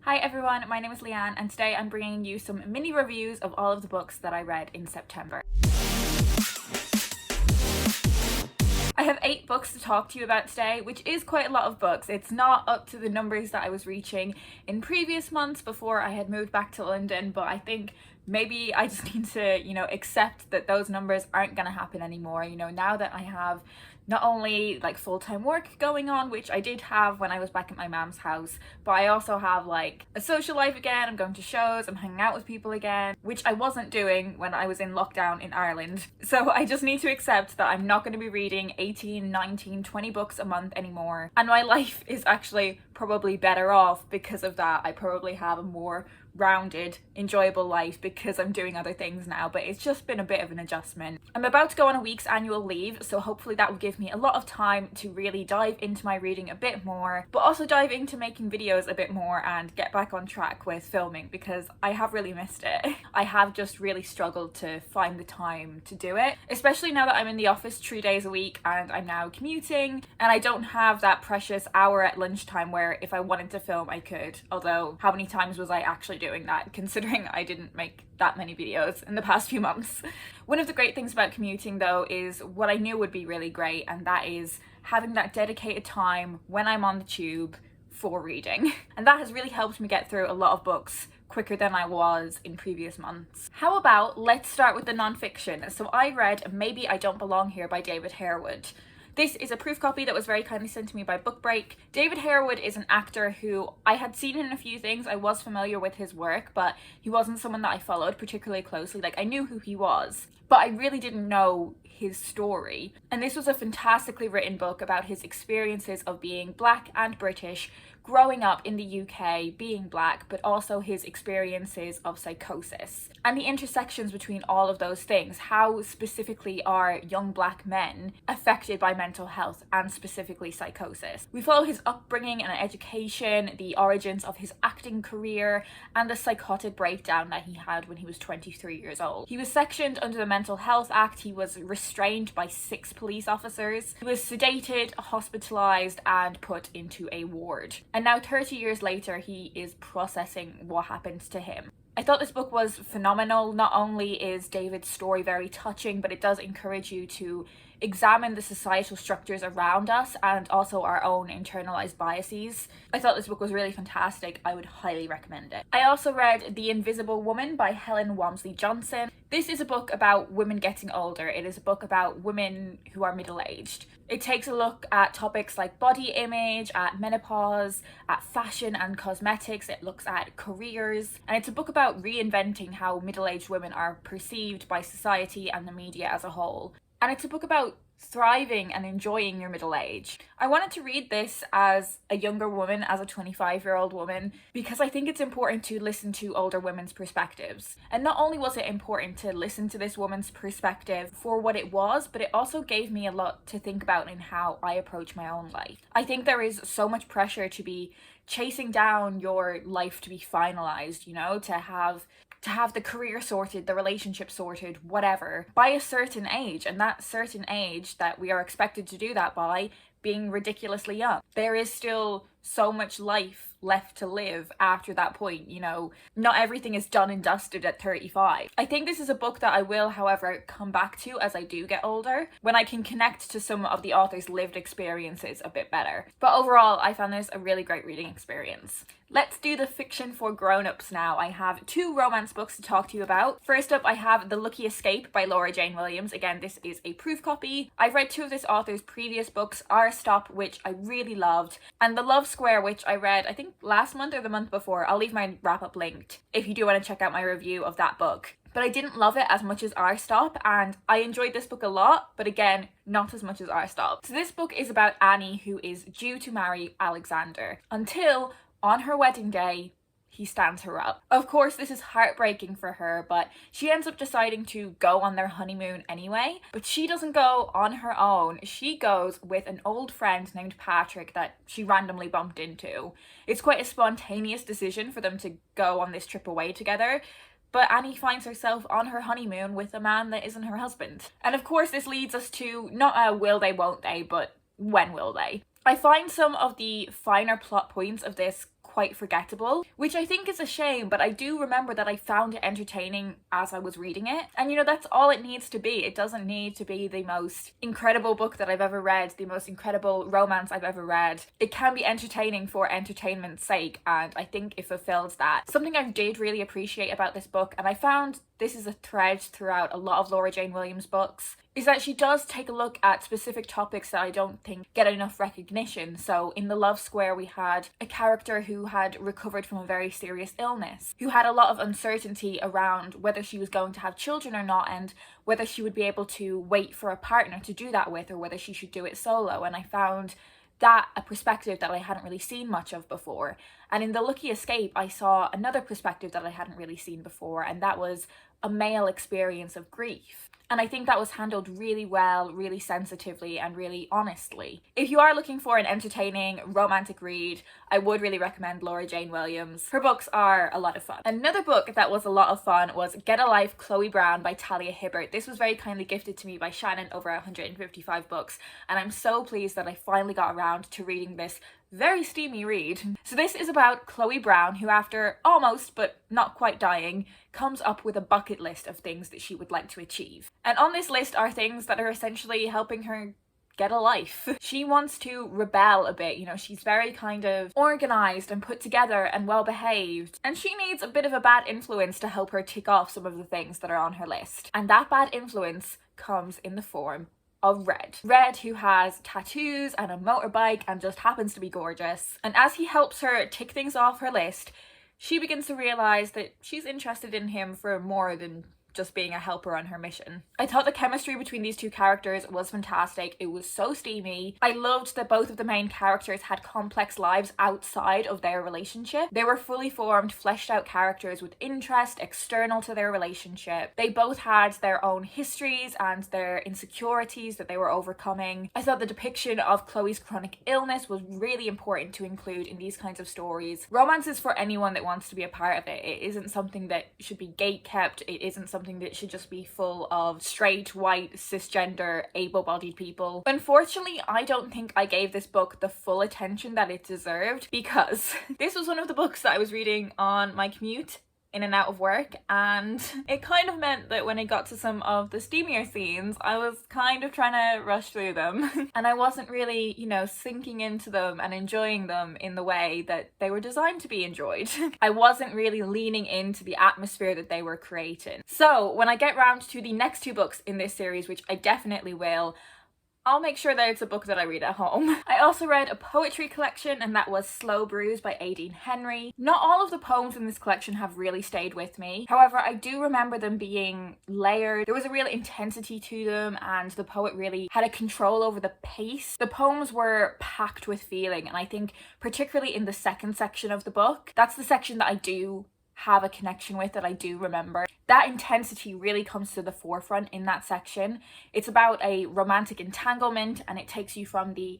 Hi everyone, my name is Leanne and today I'm bringing you some mini reviews of all of the books that I read in September. I have 8 books to talk to you about today, which is quite a lot of books. It's not up to the numbers that I was reaching in previous months before I had moved back to London, but I think maybe I just need to, accept that those numbers aren't going to happen anymore. Now that I have not only like full-time work going on, which I did have when I was back at my mom's house, but I also have like a social life again. I'm going to shows, I'm hanging out with people again, which I wasn't doing when I was in lockdown in Ireland. So I just need to accept that I'm not going to be reading 18, 19, 20 books a month anymore. And my life is actually probably better off because of that. I probably have a more rounded, enjoyable life because I'm doing other things now, but it's just been a bit of an adjustment. I'm about to go on a week's annual leave, so hopefully that will give me a lot of time to really dive into my reading a bit more, but also dive into making videos a bit more and get back on track with filming because I have really missed it. I have just really struggled to find the time to do it, especially now that I'm in the office 3 days a week and I'm now commuting and I don't have that precious hour at lunchtime where if I wanted to film I could, although how many times was I actually doing that considering I didn't make that many videos in the past few months. One of the great things about commuting though is what I knew would be really great, and that is having that dedicated time when I'm on the tube for reading. And that has really helped me get through a lot of books quicker than I was in previous months. How about let's start with the non-fiction. So I read Maybe I Don't Belong Here by David Harewood. This is a proof copy that was very kindly sent to me by Book Break. David Harewood is an actor who I had seen in a few things. I was familiar with his work, but he wasn't someone that I followed particularly closely. Like, I knew who he was, but I really didn't know his story. And this was a fantastically written book about his experiences of being Black and British, growing up in the UK, being Black, but also his experiences of psychosis and the intersections between all of those things. How specifically are young Black men affected by mental health and specifically psychosis? We follow his upbringing and education, the origins of his acting career, and the psychotic breakdown that he had when he was 23 years old. He was sectioned under the Mental Health Act. He was restrained by 6 police officers. He was sedated, hospitalized, and put into a ward. And now 30 years later, he is processing what happened to him. I thought this book was phenomenal. Not only is David's story very touching, but it does encourage you to examine the societal structures around us and also our own internalized biases. I thought this book was really fantastic. I would highly recommend it. I also read The Invisible Woman by Helen Walmsley Johnson. This is a book about women getting older. It is a book about women who are middle-aged. It takes a look at topics like body image, at menopause, at fashion and cosmetics. It looks at careers, and it's a book about reinventing how middle-aged women are perceived by society and the media as a whole. And it's a book about thriving and enjoying your middle age. I wanted to read this as a younger woman, as a 25-year-old woman, because I think it's important to listen to older women's perspectives. And not only was it important to listen to this woman's perspective for what it was, but it also gave me a lot to think about in how I approach my own life. I think there is so much pressure to be chasing down your life to be finalized, to have the career sorted, the relationship sorted, whatever, by a certain age, and that certain age that we are expected to do that by being ridiculously young. There is still so much life left to live after that point, Not everything is done and dusted at 35. I think this is a book that I will, however, come back to as I do get older, when I can connect to some of the author's lived experiences a bit better. But overall, I found this a really great reading experience. Let's do the fiction for grown-ups now. I have 2 romance books to talk to you about. First up, I have The Lucky Escape by Laura Jane Williams. Again, this is a proof copy. I've read 2 of this author's previous books, Our Stop, which I really loved, and The Love Square, which I read, I think last month or the month before. I'll leave my wrap-up linked if you do want to check out my review of that book. But I didn't love it as much as Our Stop, and I enjoyed this book a lot, but again, not as much as Our Stop. So this book is about Annie, who is due to marry Alexander, until on her wedding day, he stands her up. Of course, this is heartbreaking for her, but she ends up deciding to go on their honeymoon anyway. But she doesn't go on her own. She goes with an old friend named Patrick that she randomly bumped into. It's quite a spontaneous decision for them to go on this trip away together. But Annie finds herself on her honeymoon with a man that isn't her husband. And of course, this leads us to not a will they, won't they, but when will they? I find some of the finer plot points of this quite forgettable, which I think is a shame, but I do remember that I found it entertaining as I was reading it. And you know, that's all it needs to be. It doesn't need to be the most incredible book that I've ever read, the most incredible romance I've ever read. It can be entertaining for entertainment's sake, and I think it fulfills that. Something I did really appreciate about this book, and I found this is a thread throughout a lot of Laura Jane Williams books, is that she does take a look at specific topics that I don't think get enough recognition. So in The Love Square, we had a character who had recovered from a very serious illness, who had a lot of uncertainty around whether she was going to have children or not, and whether she would be able to wait for a partner to do that with, or whether she should do it solo. And I found that a perspective that I hadn't really seen much of before. And in The Lucky Escape, I saw another perspective that I hadn't really seen before, and that was a male experience of grief. And I think that was handled really well, really sensitively, and really honestly. If you are looking for an entertaining romantic read, I would really recommend Laura Jane Williams. Her books are a lot of fun. Another book that was a lot of fun was Get a Life, Chloe Brown by Talia Hibbert. This was very kindly gifted to me by Shannon over 155 books, and I'm so pleased that I finally got around to reading this very steamy read. So this is about Chloe Brown, who after almost but not quite dying, comes up with a bucket list of things that she would like to achieve. And on this list are things that are essentially helping her get a life. She wants to rebel a bit, you know, she's very kind of organized and put together and well behaved, and she needs a bit of a bad influence to help her tick off some of the things that are on her list. And that bad influence comes in the form of Red. Red, who has tattoos and a motorbike and just happens to be gorgeous. And as he helps her tick things off her list, she begins to realize that she's interested in him for more than just being a helper on her mission. I thought the chemistry between these two characters was fantastic. It was so steamy. I loved that both of the main characters had complex lives outside of their relationship. They were fully formed, fleshed out characters with interest external to their relationship. They both had their own histories and their insecurities that they were overcoming. I thought the depiction of Chloe's chronic illness was really important to include in these kinds of stories. Romance is for anyone that wants to be a part of it. It isn't something that should be gatekept. It isn't something that should just be full of straight, white, cisgender, able-bodied people. Unfortunately, I don't think I gave this book the full attention that it deserved, because this was one of the books that I was reading on my commute in and out of work, and it kind of meant that when I got to some of the steamier scenes, I was kind of trying to rush through them and I wasn't really, you know, sinking into them and enjoying them in the way that they were designed to be enjoyed. I wasn't really leaning into the atmosphere that they were creating. So when I get round to the next two books in this series, which I definitely will, I'll make sure that it's a book that I read at home. I also read a poetry collection, and that was Slow Bruise by Aidinghenry. Not all of the poems in this collection have really stayed with me. However, I do remember them being layered. There was a real intensity to them, and the poet really had a control over the pace. The poems were packed with feeling, and I think particularly in the second section of the book, that's the section that I do have a connection with, that I do remember. That intensity really comes to the forefront in that section. It's about a romantic entanglement, and it takes you from the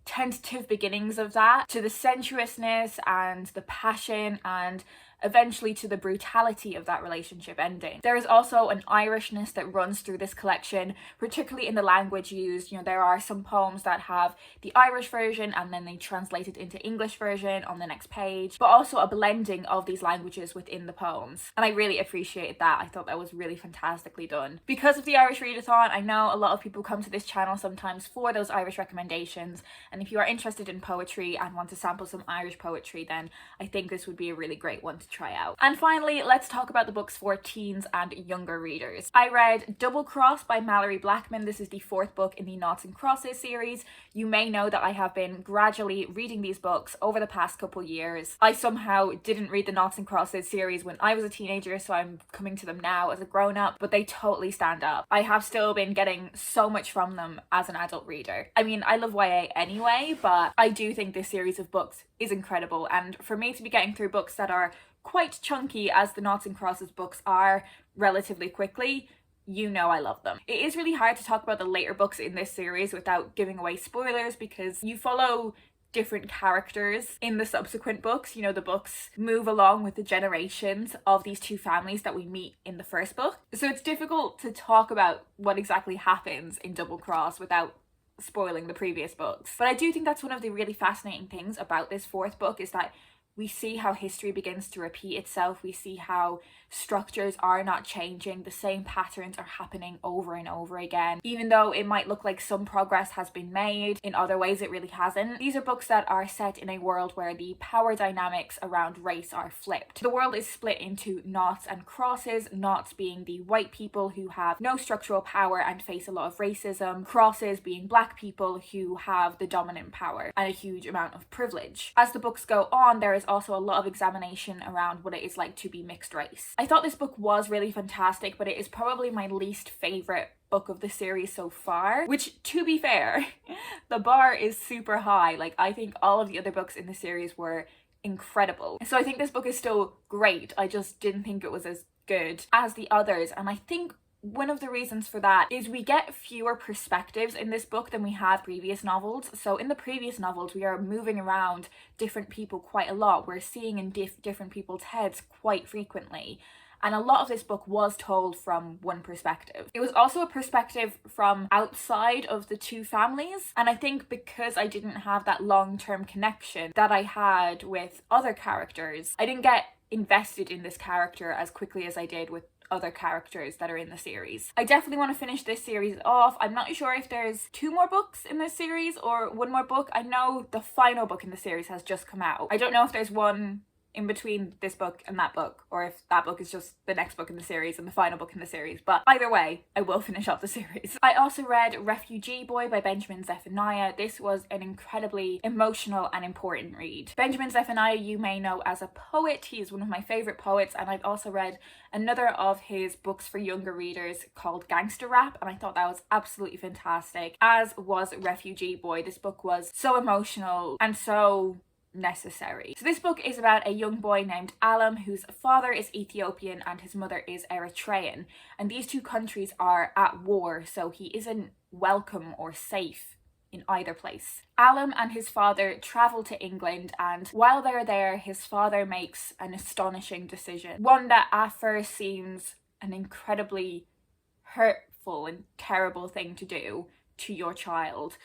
tentative beginnings of that to the sensuousness and the passion, and eventually to the brutality of that relationship ending. There is also an Irishness that runs through this collection, particularly in the language used. You know, there are some poems that have the Irish version and then they translate it into English version on the next page, but also a blending of these languages within the poems. And I really appreciated that. I thought that was really fantastically done. Because of the Irish Readathon, I know a lot of people come to this channel sometimes for those Irish recommendations, and if you are interested in poetry and want to sample some Irish poetry, then I think this would be a really great one to try out. And finally, let's talk about the books for teens and younger readers. I read Double Cross by Mallory Blackman. This is the fourth book in the Noughts and Crosses series. You may know that I have been gradually reading these books over the past couple years. I somehow didn't read the Noughts and Crosses series when I was a teenager, so I'm coming to them now as a grown-up, but they totally stand up. I have still been getting so much from them as an adult reader. I mean, I love YA anyway, but I do think this series of books is incredible, and for me to be getting through books that are quite chunky, as the Noughts and Crosses books are, relatively quickly, you know I love them. It is really hard to talk about the later books in this series without giving away spoilers, because you follow different characters in the subsequent books. You know, the books move along with the generations of these two families that we meet in the first book. So it's difficult to talk about what exactly happens in Double Cross without spoiling the previous books. But I do think that's one of the really fascinating things about this fourth book, is that we see how history begins to repeat itself. We see how structures are not changing. The same patterns are happening over and over again. Even though it might look like some progress has been made, in other ways it really hasn't. These are books that are set in a world where the power dynamics around race are flipped. The world is split into noughts and crosses, noughts being the white people who have no structural power and face a lot of racism, crosses being black people who have the dominant power and a huge amount of privilege. As the books go on, there is also a lot of examination around what it is like to be mixed race. I thought this book was really fantastic, but it is probably my least favourite book of the series so far, which, to be fair, the bar is super high. Like, I think all of the other books in the series were incredible. So I think this book is still great. I just didn't think it was as good as the others, and I think one of the reasons for that is we get fewer perspectives in this book than we had previous novels. So in the previous novels, we are moving around different people quite a lot. We're seeing in different people's heads quite frequently. And a lot of this book was told from one perspective. It was also a perspective from outside of the two families. And I think because I didn't have that long-term connection that I had with other characters, I didn't get invested in this character as quickly as I did with other characters that are in the series. I definitely want to finish this series off. I'm not sure if there's 2 more books in this series or 1 more book. I know the final book in the series has just come out. I don't know if there's one in between this book and that book, or if that book is just the next book in the series and the final book in the series, but either way, I will finish up the series. I also read Refugee Boy by Benjamin Zephaniah. This was an incredibly emotional and important read. Benjamin Zephaniah you may know as a poet. He is one of my favourite poets, and I've also read another of his books for younger readers called Gangster Rap, and I thought that was absolutely fantastic, as was Refugee Boy. This book was so emotional and so necessary. So this book is about a young boy named Alam whose father is Ethiopian and his mother is Eritrean, and these two countries are at war, so he isn't welcome or safe in either place. Alam and his father travel to England, and while they're there, his father makes an astonishing decision. One that at first seems an incredibly hurtful and terrible thing to do to your child,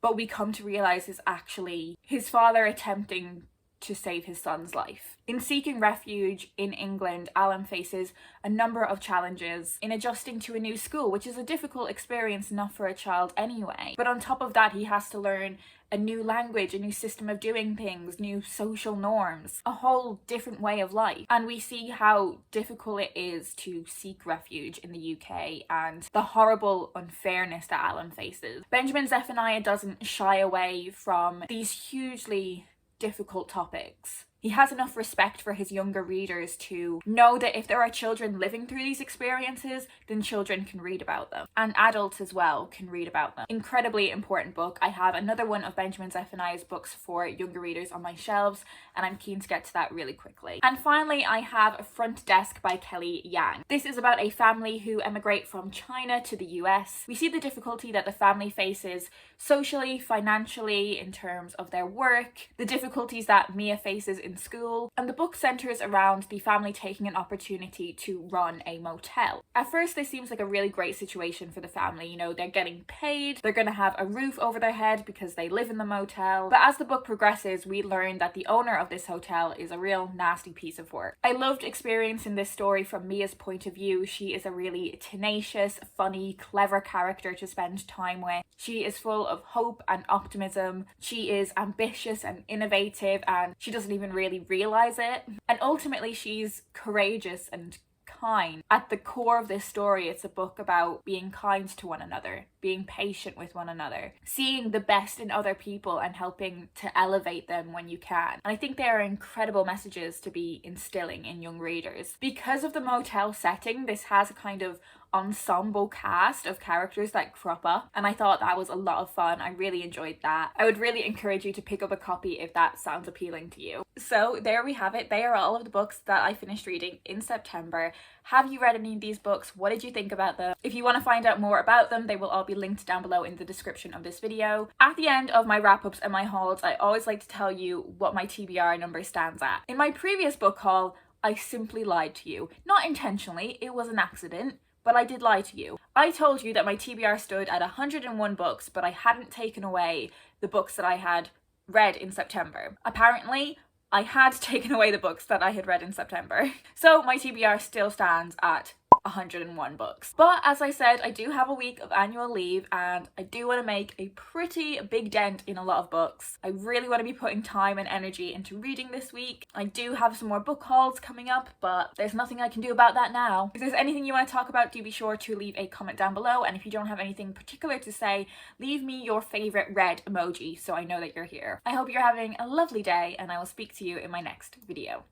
but we come to realise is actually his father attempting to save his son's life. In seeking refuge in England, Alan faces a number of challenges in adjusting to a new school, which is a difficult experience enough for a child anyway. But on top of that, he has to learn a new language, a new system of doing things, new social norms, a whole different way of life. And we see how difficult it is to seek refuge in the UK and the horrible unfairness that Alan faces. Benjamin Zephaniah doesn't shy away from these hugely difficult topics. He has enough respect for his younger readers to know that if there are children living through these experiences, then children can read about them. And adults as well can read about them. Incredibly important book. I have another one of Benjamin Zephaniah's books for younger readers on my shelves, and I'm keen to get to that really quickly. And finally, I have Front Desk by Kelly Yang. This is about a family who emigrate from China to the US. We see the difficulty that the family faces socially, financially, in terms of their work, the difficulties that Mia faces in school, and the book centres around the family taking an opportunity to run a motel. At first, this seems like a really great situation for the family. You know, they're getting paid, they're going to have a roof over their head because they live in the motel. But as the book progresses, we learn that the owner of this hotel is a real nasty piece of work. I loved experiencing this story from Mia's point of view. She is a really tenacious, funny, clever character to spend time with. She is full of hope and optimism. She is ambitious and innovative, and she doesn't even really realize it. And ultimately, she's courageous and kind. At the core of this story, it's a book about being kind to one another, being patient with one another, seeing the best in other people and helping to elevate them when you can. And I think they are incredible messages to be instilling in young readers. Because of the motel setting, this has a kind of ensemble cast of characters that crop up, and I thought that was a lot of fun. I really enjoyed that. I would really encourage you to pick up a copy if that sounds appealing to you. So there we have it. They are all of the books that I finished reading in September. Have you read any of these books? What did you think about them? If you want to find out more about them, they will all be linked down below in the description of this video. At the end of my wrap-ups and my hauls, I always like to tell you what my TBR number stands at. In my previous book haul, I simply lied to you. Not intentionally, it was an accident, but I did lie to you. I told you that my TBR stood at 101 books, but I hadn't taken away the books that I had read in September. Apparently, I had taken away the books that I had read in September. So my TBR still stands at 101 books. But as I said, I do have a week of annual leave and I do want to make a pretty big dent in a lot of books. I really want to be putting time and energy into reading this week. I do have some more book hauls coming up, but there's nothing I can do about that now. If there's anything you want to talk about, do be sure to leave a comment down below, and if you don't have anything particular to say, leave me your favorite red emoji so I know that you're here. I hope you're having a lovely day, and I will speak to you in my next video.